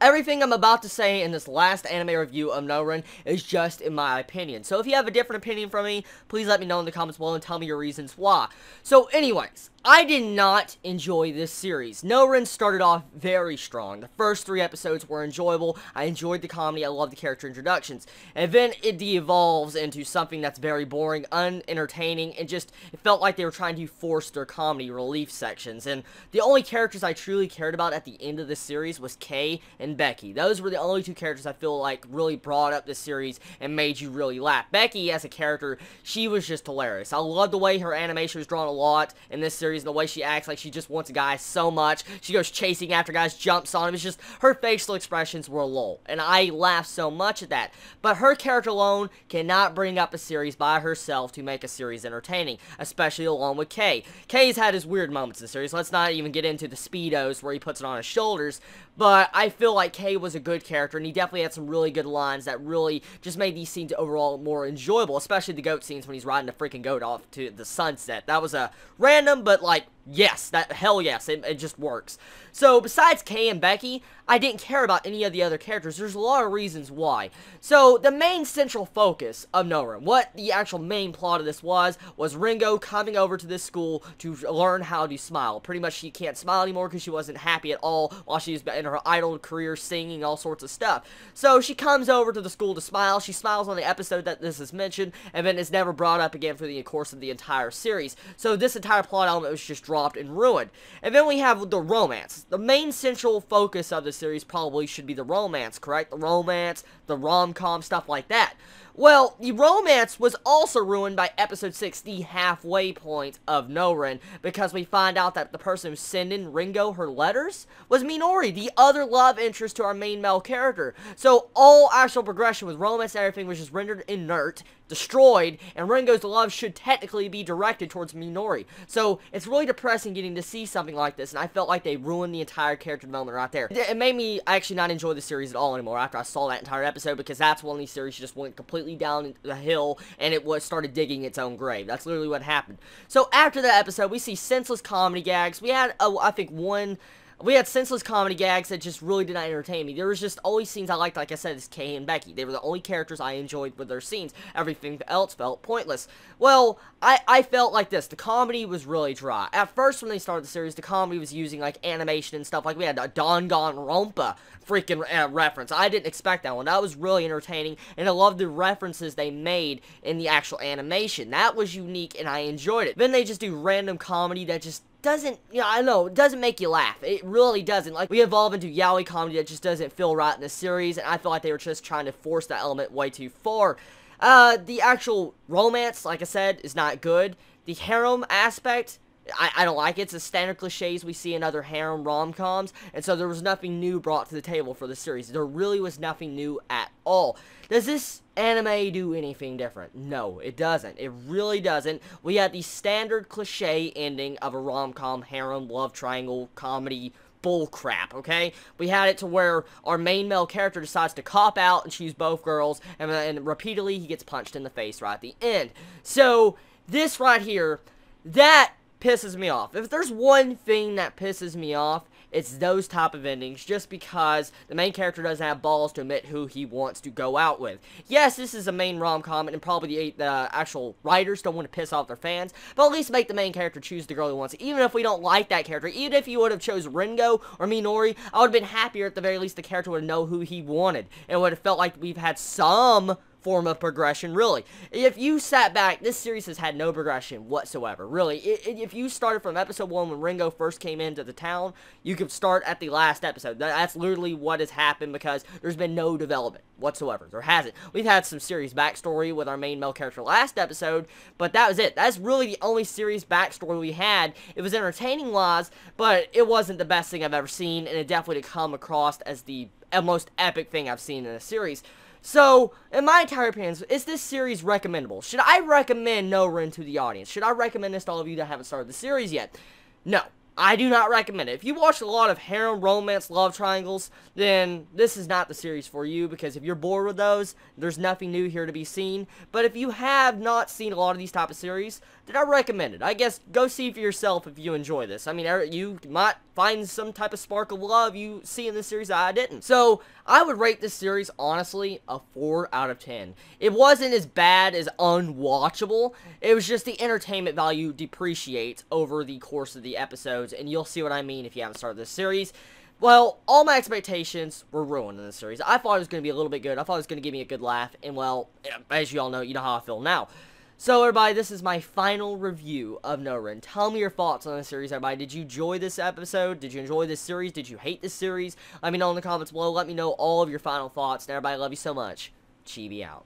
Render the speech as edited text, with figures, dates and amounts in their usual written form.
Everything I'm about to say in this last anime review of Nourin is just in my opinion. So if you have a different opinion from me, please let me know in the comments below and tell me your reasons why. So anyways, I did not enjoy this series. Nourin started off very strong. The first 3 episodes were enjoyable. I enjoyed the comedy. I loved the character introductions. And then it de-evolves into something that's very boring, unentertaining, and just, it felt like they were trying to force their comedy relief sections. And the only characters I truly cared about at the end of this series was Kay and Becky. Those were the only 2 characters I feel like really brought up this series and made you really laugh. Becky, as a character, she was just hilarious. I loved the way her animation was drawn a lot in this series, and the way she acts like she just wants a guy so much. She goes chasing after guys, jumps on him. It's just, her facial expressions were lol, and I laughed so much at that. But her character alone cannot bring up a series by herself to make a series entertaining, especially along with Kay. Kay's had his weird moments in the series. Let's not even get into the Speedos where he puts it on his shoulders, but I feel like Kay was a good character, and he definitely had some really good lines that really just made these scenes overall more enjoyable, especially the goat scenes when he's riding the freaking goat off to the sunset. That was a random, but like, yes, hell yes, it just works. So, besides Kay and Becky, I didn't care about any of the other characters. There's a lot of reasons why. So, the main central focus of Nourin, what the actual main plot of this was Ringo coming over to this school to learn how to smile. Pretty much, she can't smile anymore because she wasn't happy at all while she was in her idol career, singing, all sorts of stuff. So, she comes over to the school to smile. She smiles on the episode that this is mentioned, and then it's never brought up again for the course of the entire series. So, this entire plot element was just dropped and ruined. And then we have the romance. The main central focus of the series probably should be the romance, correct? The romance, the rom-com, stuff like that. Well, the romance was also ruined by episode 6, the halfway point of Nourin, because we find out that the person who's sending Ringo her letters was Nourin, the other love interest to our main male character. So all actual progression with romance and everything was just rendered inert, destroyed, and Ringo's love should technically be directed towards Nourin. So it's really depressing getting to see something like this, and I felt like they ruined the entire character development right there. It made me actually not enjoy the series at all anymore after I saw that entire episode, because that's one of these series just went completely down the hill, and it started digging its own grave. That's literally what happened. So after that episode, we see senseless comedy gags. We had, I think, we had senseless comedy gags that just really did not entertain me. There was just always scenes I liked, like I said, is Kay and Becky. They were the only characters I enjoyed with their scenes. Everything else felt pointless. Well, I felt like this. The comedy was really dry. At first, when they started the series, the comedy was using, like, animation and stuff. Like, we had a Danganronpa freaking reference. I didn't expect that one. That was really entertaining, and I loved the references they made in the actual animation. That was unique, and I enjoyed it. Then they just do random comedy that just doesn't, I know, it doesn't make you laugh. It really doesn't. Like, we evolve into yaoi comedy that just doesn't feel right in the series, and I feel like they were just trying to force that element way too far. The actual romance, like I said, is not good. The harem aspect, I don't like it. It's the standard cliches we see in other harem rom-coms, and so there was nothing new brought to the table for the series. There really was nothing new at all. Does this anime do anything different? No, it doesn't. It really doesn't. We had the standard cliche ending of a rom-com, harem, love triangle, comedy bullcrap, okay? We had it to where our main male character decides to cop out and choose both girls, and repeatedly he gets punched in the face right at the end. So, this right here, that pisses me off. If there's one thing that pisses me off, it's those type of endings, just because the main character doesn't have balls to admit who he wants to go out with. Yes, this is a main rom-com, and probably the actual writers don't want to piss off their fans, but at least make the main character choose the girl he wants. Even if we don't like that character, even if you would have chose Ringo or Nourin, I would have been happier at the very least the character would know who he wanted, and would have felt like we've had some form of progression, really. If you sat back, this series has had no progression whatsoever, really. If you started from episode 1 when Ringo first came into the town, you could start at the last episode. That's literally what has happened, because there's been no development whatsoever. There hasn't. We've had some series backstory with our main male character last episode, but that was it. That's really the only series backstory we had. It was entertaining wise, but it wasn't the best thing I've ever seen, and it definitely did come across as the most epic thing I've seen in a series. So, in my entire opinion, is this series recommendable? Should I recommend Nourin to the audience? Should I recommend this to all of you that haven't started the series yet? No, I do not recommend it. If you watch a lot of harem, romance, love triangles, then this is not the series for you, because if you're bored with those, there's nothing new here to be seen. But if you have not seen a lot of these type of series, did I recommend it? I guess go see for yourself if you enjoy this. I mean, you might find some type of spark of love you see in this series that I didn't. So, I would rate this series, honestly, a 4 out of 10. It wasn't as bad as unwatchable. It was just the entertainment value depreciates over the course of the episodes, and you'll see what I mean if you haven't started this series. Well, all my expectations were ruined in this series. I thought it was going to be a little bit good. I thought it was going to give me a good laugh, and well, as you all know, you know how I feel now. So, everybody, this is my final review of Nourin. Tell me your thoughts on the series, everybody. Did you enjoy this episode? Did you enjoy this series? Did you hate this series? Let me know in the comments below. Let me know all of your final thoughts. And everybody, love you so much. Chibi out.